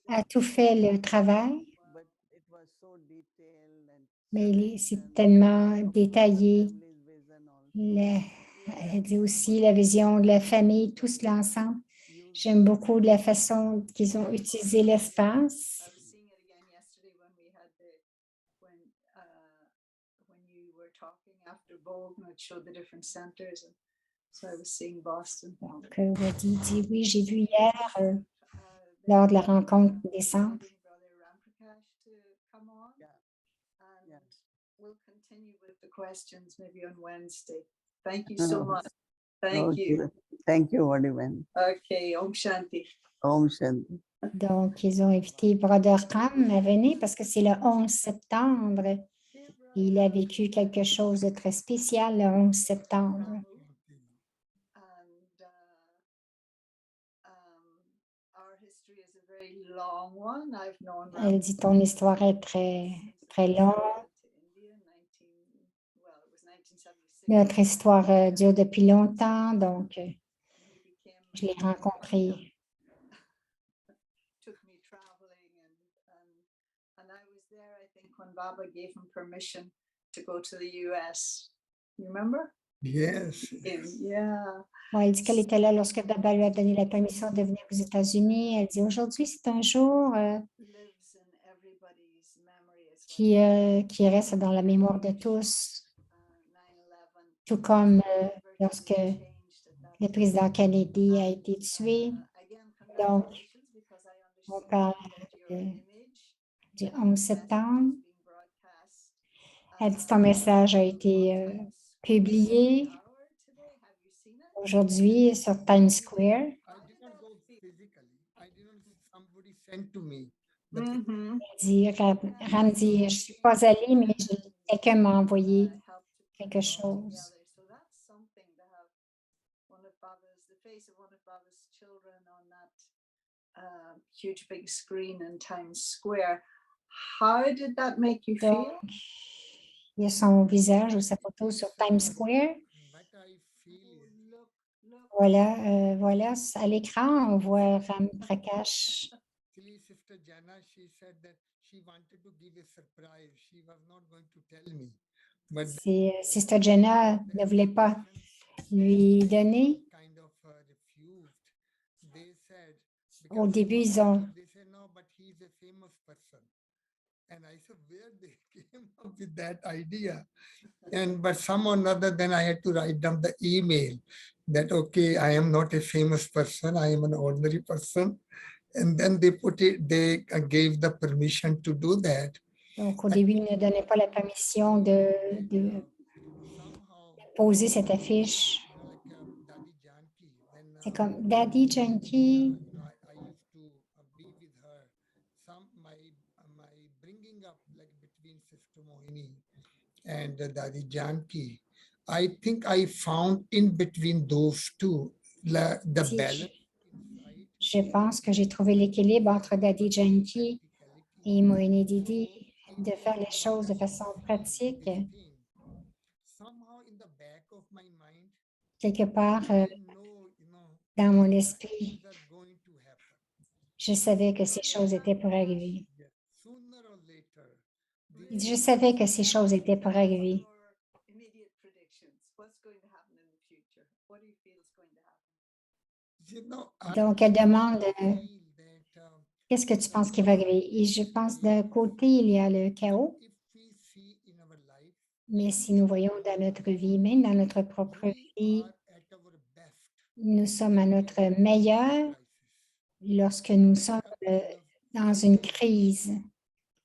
Speaker 2: a tout fait le travail, mais c'est tellement détaillé. Elle dit aussi la vision de la famille, tous l'ensemble. J'aime beaucoup la façon qu'ils ont utilisé l'espace. Donc, Wadi dit, oui, j'ai vu hier lors de la rencontre des centres.
Speaker 6: We'll continue with the questions maybe on Wednesday. Thank you so much. Thank you.
Speaker 1: Thank you, Vadiven.
Speaker 6: Okay, Om Shanti.
Speaker 1: Om Shanti.
Speaker 2: Donc, ils ont invité Brother Ram à venir parce que c'est le 11 septembre. Et il a vécu quelque chose de très spécial le 11 septembre. Elle dit, ton histoire est très, très longue. Notre histoire dure depuis longtemps, donc je l'ai rencontré.
Speaker 6: When Baba gave him permission to go to the US. You remember?
Speaker 7: Yes.
Speaker 6: Yeah.
Speaker 2: Ouais, elle dit qu'elle était là lorsque Baba lui a donné la permission de venir aux États-Unis. Elle dit aujourd'hui, c'est un jour qui reste dans la mémoire de tous, tout comme lorsque le président Kennedy a été tué. Donc, on parle du 11 septembre. Elle dit ton message a été publié aujourd'hui sur Times Square. Elle dit, Ram dit, je ne suis pas allée, mais quelqu'un m'a envoyé quelque chose.
Speaker 6: Huge big screen in Times Square. How did that make you feel?
Speaker 2: Il y a son visage ou sa photo sur Times Square. Voilà, à l'écran, on voit Ram Prakash.
Speaker 7: Actually, Sister Jana, she said that she wanted to give a surprise. She was not going to tell me. But
Speaker 2: Sister Jenna ne voulait pas lui donner.
Speaker 7: kind of refused. They said,
Speaker 2: Au
Speaker 7: because
Speaker 2: début, ils ont,
Speaker 7: they said, no, but he's a famous person. And I said, where they came up with that idea? And but some or another, then I had to write down the email that, okay, I am not a famous person, I am an ordinary person. And then they gave the permission to do that.
Speaker 2: donc au début, ils ne donnaient pas la permission de
Speaker 7: Somehow,
Speaker 2: poser cette affiche.
Speaker 7: like Dadi Janki, when
Speaker 2: C'est comme Daddy Janki.
Speaker 7: I used to be with her. My bringing up like between Sister Mohini and Dadi Janki, I think I found in between those two the
Speaker 2: Si,
Speaker 7: balance.
Speaker 2: je pense que j'ai trouvé l'équilibre entre Daddy Janki et Mohini Didi, de faire les choses de façon pratique.
Speaker 7: Somehow in the back of my mind,
Speaker 2: Quelque part,
Speaker 7: I know,
Speaker 2: dans mon esprit,
Speaker 7: things are going to happen.
Speaker 2: je savais que ces choses étaient pour arriver.
Speaker 7: Sooner or later,
Speaker 2: Je savais que ces choses étaient pour arriver.
Speaker 6: Your immediate predictions. What's going to happen in the future? What do you feel is going to happen?
Speaker 2: Donc, elle demande
Speaker 7: feel that
Speaker 2: qu'est-ce que tu penses qui va arriver? Et je pense d'un côté, il y a le chaos,
Speaker 7: if we see in our life,
Speaker 2: mais si nous voyons dans notre vie, même dans notre propre vie,
Speaker 7: are at our best
Speaker 2: nous sommes à notre meilleur
Speaker 7: crisis.
Speaker 2: lorsque nous sommes dans une crise.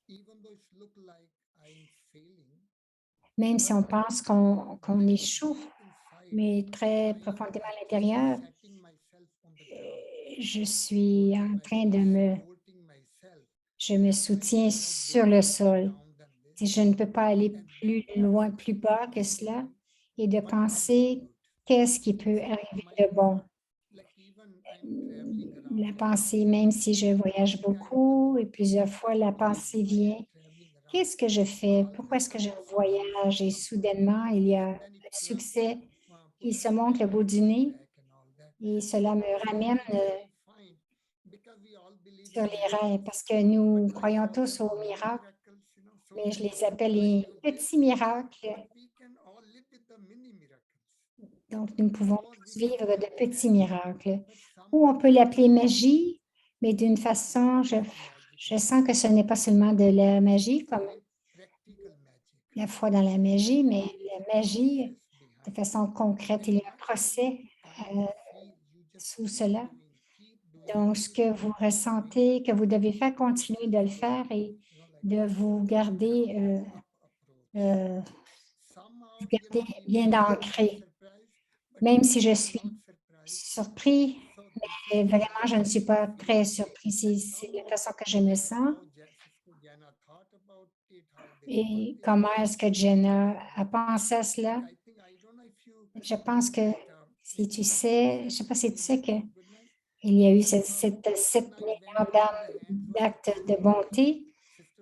Speaker 7: Even though it look like I'm failing,
Speaker 2: Même si on pense qu'on échoue,
Speaker 7: inside,
Speaker 2: mais très profondément à l'intérieur,
Speaker 7: setting myself on the ground,
Speaker 2: je suis en train
Speaker 7: supporting myself,
Speaker 2: je me soutiens sur le sol.
Speaker 7: down than this.
Speaker 2: Si je ne peux pas aller plus loin, plus bas que cela, et de penser qu'est-ce qui peut arriver de bon.
Speaker 7: Like even I'm traveling around,
Speaker 2: La pensée, même si je voyage beaucoup et plusieurs fois, la pensée vient.
Speaker 7: traveling around.
Speaker 2: Qu'est-ce que je fais? Pourquoi est-ce que je voyage? Et soudainement, il y a un succès qui se montre le bout du nez et cela me ramène sur les rêves parce que nous croyons tous aux miracles, mais je les appelle les petits miracles. Donc, nous pouvons tous vivre de petits miracles. Ou on peut l'appeler magie, mais d'une façon, je sens que ce n'est pas seulement de la magie, comme la foi dans la magie, mais la magie de façon concrète. Il y a un procès sous cela. Donc, ce que vous ressentez, que vous devez faire, continuer de le faire et de vous garder bien ancré. Même si je suis surpris, mais vraiment, je ne suis pas très surpris. C'est la façon que je me sens. Et comment est-ce que Jenna a pensé à cela? Je pense que si tu sais, je ne sais pas si tu sais qu'il y a eu 7 milliards d'actes de bonté.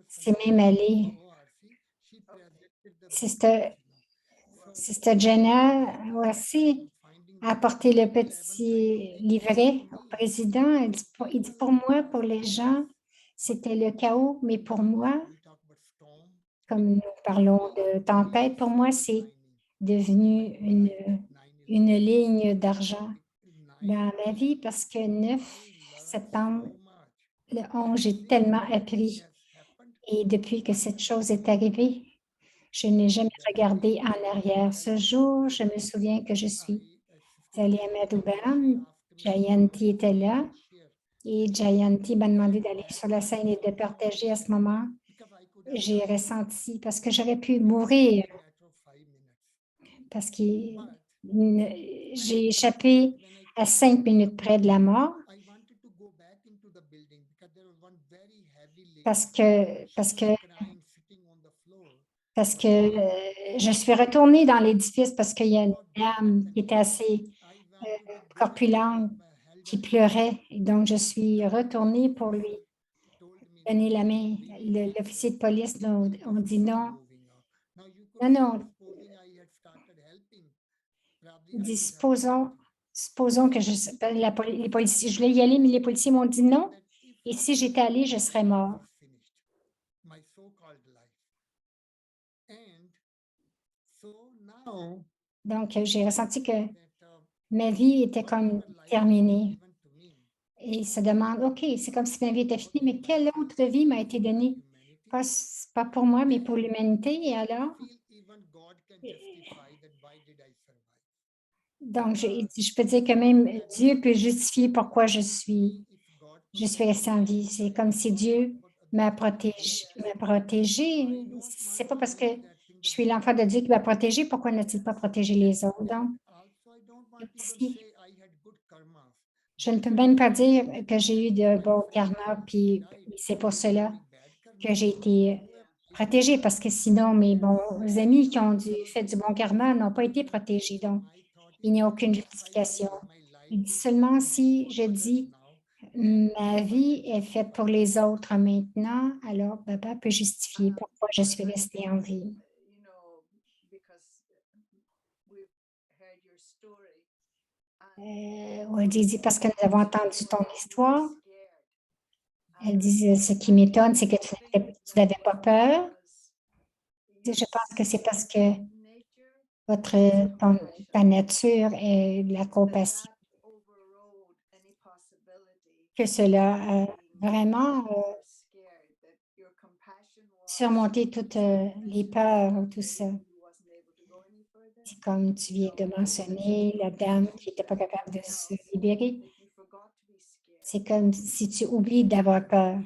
Speaker 2: C'est même allé. Sister Jenna aussi a apporté le petit livret au président. Il dit pour moi, pour les gens, c'était le chaos, mais pour moi, comme nous parlons de tempête, pour moi, c'est devenu une ligne d'argent dans ma vie parce que 9 septembre, le 11, j'ai tellement appris. Et depuis que cette chose est arrivée, je n'ai jamais regardé en arrière. Ce jour, je me souviens que je suis allée à Madhuban, Jayanti était là et Jayanti m'a demandé d'aller sur la scène et de partager à ce moment. J'ai ressenti, parce que j'aurais pu mourir, parce que j'ai échappé à 5 minutes près de la mort, parce que je suis retournée dans l'édifice parce qu'il y a une dame qui était assez corpulente qui pleurait. Et donc, je suis retournée pour lui donner la main. L'officier de police on dit non. Non, non. Il dit, supposons supposons que les policiers, je voulais y aller, mais les policiers m'ont dit non. Et si j'étais allée, je serais mort.
Speaker 7: My so-called life. And so now
Speaker 2: Donc, j'ai ressenti que
Speaker 7: that
Speaker 2: ma vie était comme
Speaker 7: whatever life is
Speaker 2: terminée.
Speaker 7: given to me,
Speaker 2: Et il se demande, OK, c'est comme si ma vie était finie, mais quelle autre vie m'a été donnée? Pas pour moi, mais pour l'humanité. Et alors,
Speaker 7: feel even God can justify that why did I survive?
Speaker 2: donc, je peux dire que même Dieu peut justifier pourquoi je suis restée en vie. C'est comme si Dieu m'a protégée. C'est pas parce que je suis l'enfant de Dieu qui m'a protégée. Pourquoi n'a-t-il pas protégé les autres? Donc,
Speaker 7: Also, I don't want to
Speaker 2: si,
Speaker 7: say I had good karma.
Speaker 2: je ne peux même pas dire que j'ai eu de bon karma, puis c'est pour cela que j'ai été protégée, parce que sinon, mes bons amis qui ont fait du bon karma n'ont pas été protégés. Donc, il n'y a aucune justification. Il dit seulement si je dis ma vie est faite pour les autres maintenant, alors Baba peut justifier pourquoi je suis restée en vie.
Speaker 6: You know, because we've heard your story.
Speaker 2: Elle dit parce que nous avons entendu ton histoire.
Speaker 6: Scared.
Speaker 2: Elle dit ce qui m'étonne, c'est que tu n'avais pas peur. Je pense que c'est parce que ta nature est la compassion que cela a vraiment surmonté toutes les peurs, tout ça. C'est comme tu viens de mentionner, la dame qui n'était pas capable de se libérer. C'est comme si tu oublies d'avoir peur.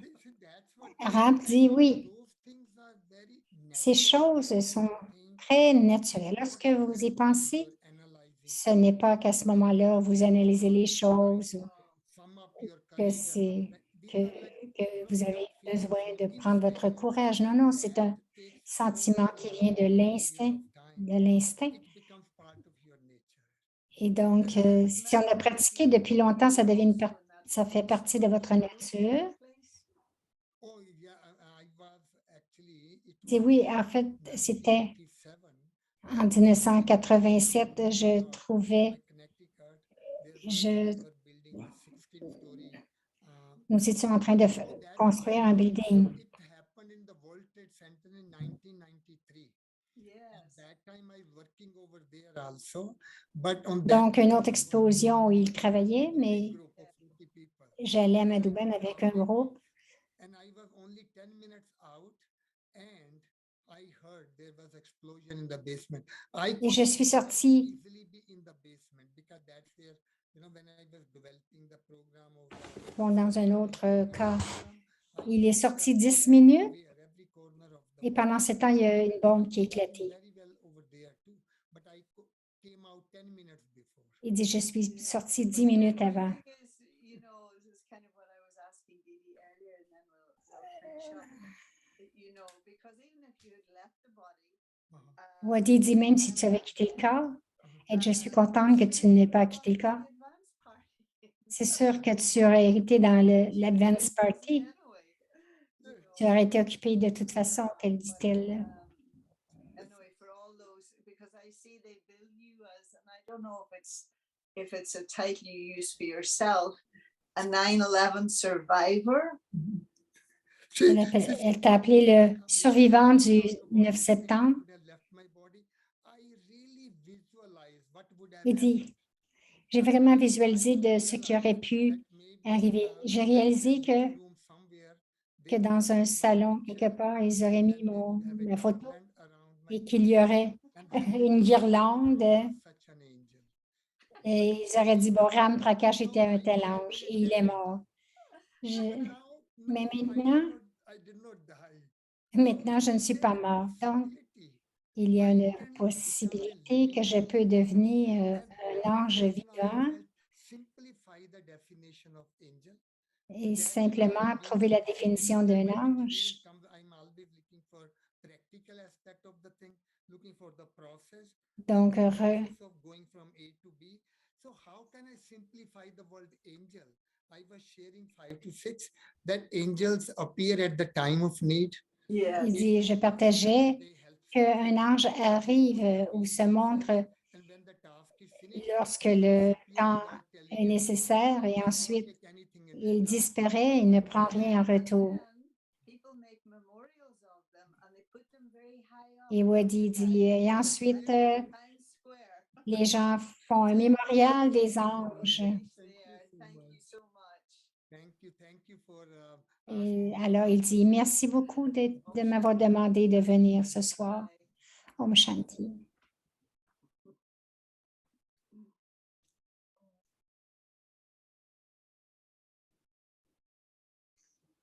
Speaker 2: Ram dit oui, ces choses sont très naturelles. Lorsque vous y pensez, ce n'est pas qu'à ce moment-là, vous analysez les choses, que vous avez besoin de prendre votre courage. Non, non, c'est un sentiment qui vient de l'instinct. Et donc, si on a pratiqué depuis longtemps, ça fait partie de votre nature. Et oui, en fait, c'était en 1987, nous étions en train de construire un building. Donc, une autre explosion où il travaillait, mais j'allais à Madouben avec un groupe. Et je suis sortie dans un autre cas. Il est sorti 10 minutes et pendant ce temps, il y a une bombe qui a éclaté. Il dit, je suis sortie 10 minutes avant. Wadi dit, même si tu avais quitté le corps, et je suis contente que tu n'aies pas quitté le corps. C'est sûr que tu aurais été dans l'advance party. Tu aurais été occupé de toute façon, qu'elle dit-elle.
Speaker 6: If it's a title you use for yourself, a 9/11 survivor.
Speaker 2: Elle t'a appelé le survivant du 9 septembre. Il dit, j'ai vraiment visualisé de ce qui aurait pu arriver. J'ai réalisé que dans un salon, quelque part, ils auraient mis ma photo et qu'il y aurait une guirlande. Et ils auraient dit, bon, Ram Prakash était un tel ange et il est mort. Mais maintenant, je ne suis pas mort. Donc, il y a une possibilité que je peux devenir un ange vivant et simplement trouver la définition d'un ange. Donc, il dit, je partageais qu'un ange arrive ou se montre lorsque le temps est nécessaire et ensuite il disparaît, il ne prend rien en retour.
Speaker 6: People make memorials of them and they put them very high up.
Speaker 2: Et Wadi dit, et ensuite,
Speaker 6: Times Square.
Speaker 2: les gens font un mémorial des anges.
Speaker 6: There. Thank you so much.
Speaker 7: Thank you for
Speaker 2: Et alors, il dit, merci beaucoup de m'avoir demandé de venir ce soir. Om Shanti.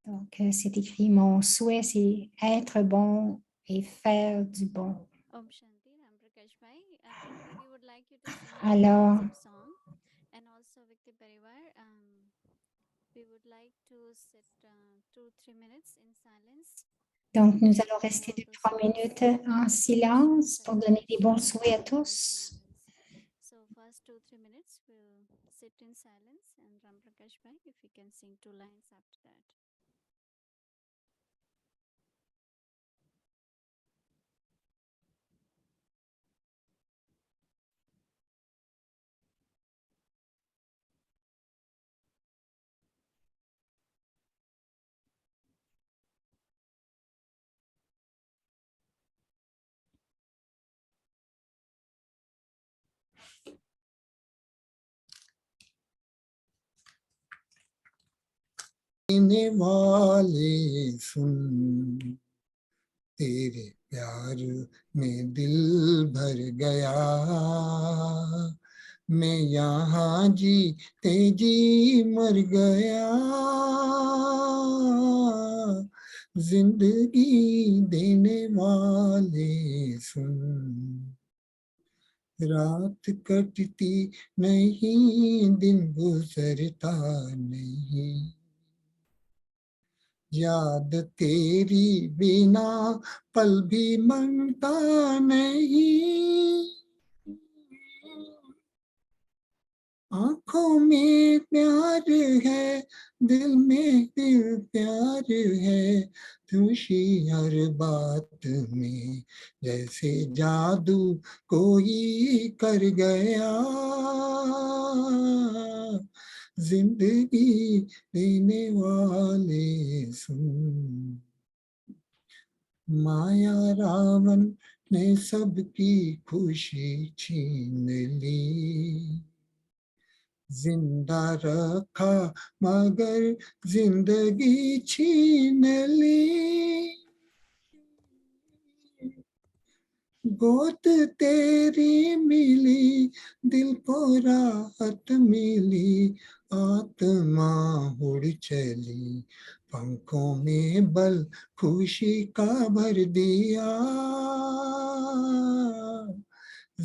Speaker 2: Donc, c'est écrit, mon souhait, c'est être bon et faire du bon.
Speaker 5: Om Shanti, Ram Prakash Bhai. We would like you to sing
Speaker 2: Alors,
Speaker 5: some song, and also Vikti Parivar. We would like to sit 2-3 minutes in silence.
Speaker 2: donc, nous allons rester de 3 minutes en silence pour donner des bons souhaits à tous.
Speaker 5: So first 2-3 minutes we'll sit in silence, and Ram Prakash Bhai, if you can sing 2 lines after that.
Speaker 7: देने वाले सुन तेरे प्यार में दिल भर गया मैं यहाँ जीते जी मर गया जिंदगी देने वाले सुन रात कटती नहीं दिन गुजरता नहीं याद तेरी बिना पल भी मनता नहीं आंखों में प्यार है दिल में दिल प्यार है खुशी हर बात में जैसे जादू कोई कर गया जिंदगी देने वाले सुन माया रावण ने सबकी खुशी छीन ली जिंदा रखा मगर जिंदगी छीन ली गोद तेरी मिली दिल को राहत मिली आत्मा उड़ चली पंखों में बल खुशी का भर दिया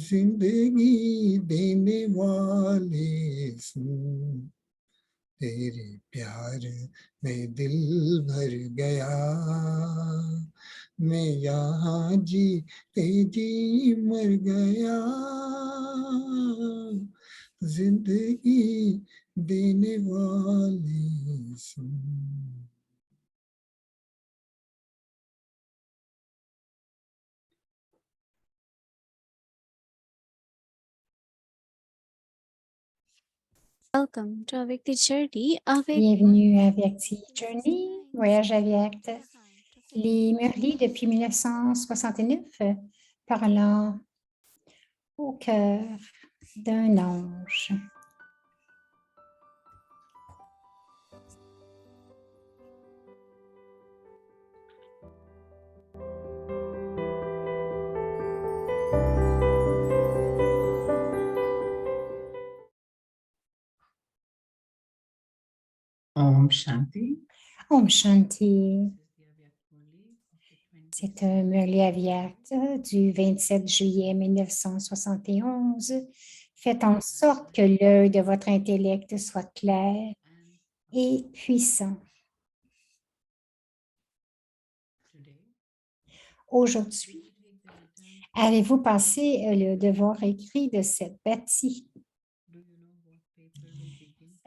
Speaker 7: जिंदगी देने वाले सुन तेरे प्यार में दिल भर गया मैं यहाँ जीते जी मर गया जिंदगी देने वाले सुन
Speaker 5: Welcome to Avyakti Journey.
Speaker 2: Bienvenue à Vyakti Journey, voyage à Vyakt. Les Murli depuis 1969, parlant au cœur d'un ange.
Speaker 3: Om Shanti.
Speaker 2: Om Shanti. C'est un Murli Avyakt du 27 juillet 1971. Faites en sorte que l'œil de votre intellect soit clair et puissant. Aujourd'hui, avez-vous passé le devoir écrit de cette bâtie?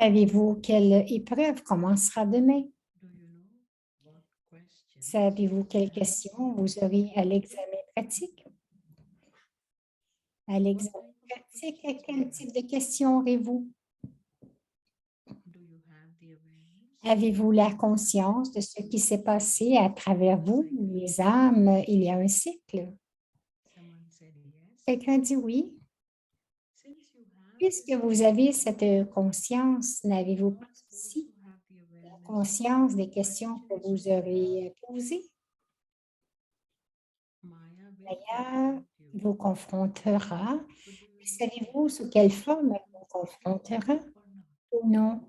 Speaker 2: Savez-vous quelle épreuve commencera demain? Savez-vous quelles questions vous aurez à l'examen pratique? À l'examen pratique, quel type de questions aurez-vous? Avez-vous la conscience de ce qui s'est passé à travers vous, les âmes, il y a un cycle? Quelqu'un dit oui. Puisque vous avez cette conscience, n'avez-vous pas aussi la conscience des questions que vous aurez posées? Maya vous confrontera. Savez-vous sous quelle forme elle vous confrontera ou non?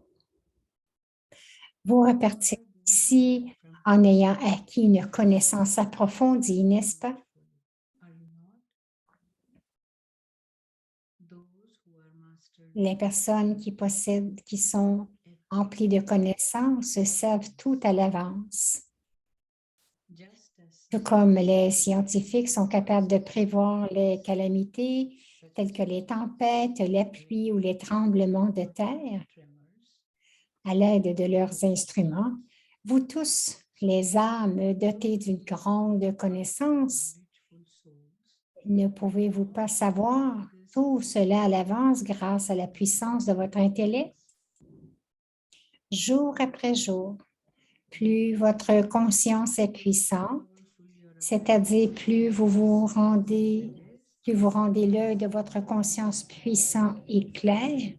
Speaker 2: Vous repartirez ici en ayant acquis une connaissance approfondie, n'est-ce pas? Les personnes qui possèdent, qui sont emplies de connaissances, savent tout à l'avance. Tout comme les scientifiques sont capables de prévoir les calamités, telles que les tempêtes, la pluie ou les tremblements de terre, à l'aide de leurs instruments, vous tous, les âmes dotées d'une grande connaissance, ne pouvez-vous pas savoir tout cela à l'avance grâce à la puissance de votre intellect? Jour après jour, plus votre conscience est puissante, c'est-à-dire plus vous rendez l'œil de votre conscience puissant et clair,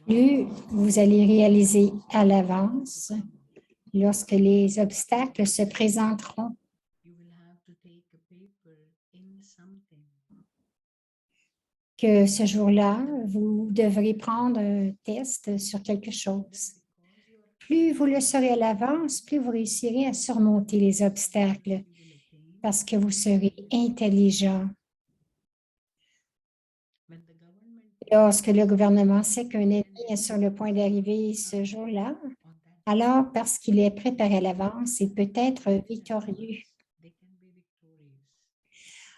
Speaker 2: plus vous allez réaliser à l'avance lorsque les obstacles se présenteront. Que ce jour-là, vous devrez prendre un test sur quelque chose. Plus vous le saurez à l'avance, plus vous réussirez à surmonter les obstacles parce que vous serez intelligent. Lorsque le gouvernement sait qu'un ennemi est sur le point d'arriver ce jour-là, alors parce qu'il est préparé à l'avance, il peut être victorieux.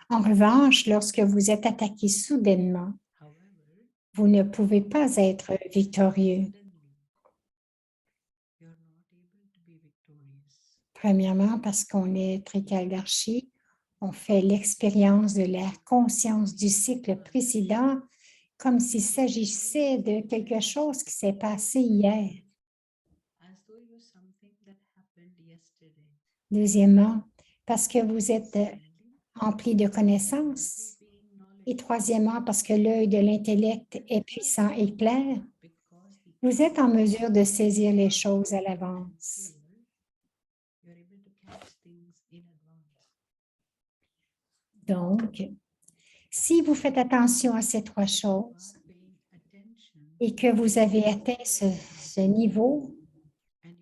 Speaker 2: En revanche, lorsque vous êtes attaqué soudainement, vous ne pouvez pas être victorieux. Premièrement, parce qu'on est trikaldarshi, on fait l'expérience de la conscience du cycle précédent comme s'il s'agissait de quelque chose qui s'est passé hier. Deuxièmement, parce que vous êtes empli de connaissances. Et troisièmement, parce que l'œil de l'intellect est puissant et clair, vous êtes en mesure de saisir les choses à l'avance. Donc, si vous faites attention à ces trois choses et que vous avez atteint ce niveau,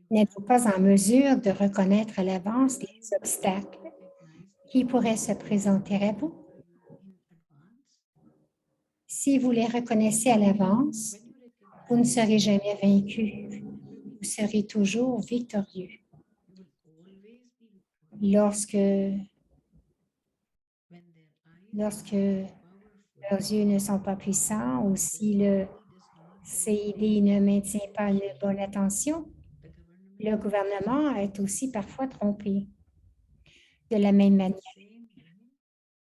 Speaker 2: n'êtes-vous pas en mesure de reconnaître à l'avance les obstacles qui pourraient se présenter à vous? Si vous les reconnaissez à l'avance, vous ne serez jamais vaincu. Vous serez toujours victorieux. Lorsque leurs yeux ne sont pas puissants ou si le CID ne maintient pas une bonne attention, le gouvernement est aussi parfois trompé. De la même manière,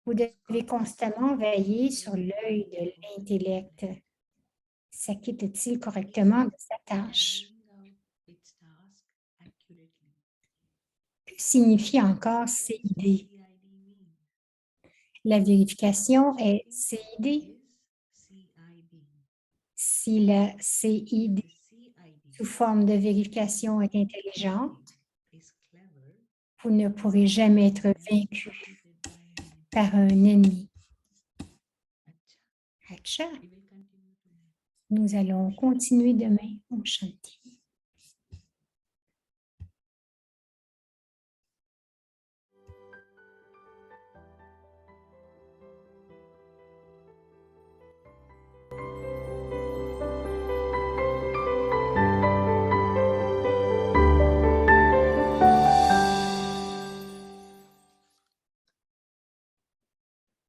Speaker 2: vous devez constamment veiller sur l'œil de l'intellect. S'acquitte-t-il correctement de sa tâche? Que signifie encore CID? La vérification est CID. Si la CID sous forme de vérification est intelligente, vous ne pourrez jamais être vaincu par un ennemi. Acha. Nous allons continuer demain. Om Shanti.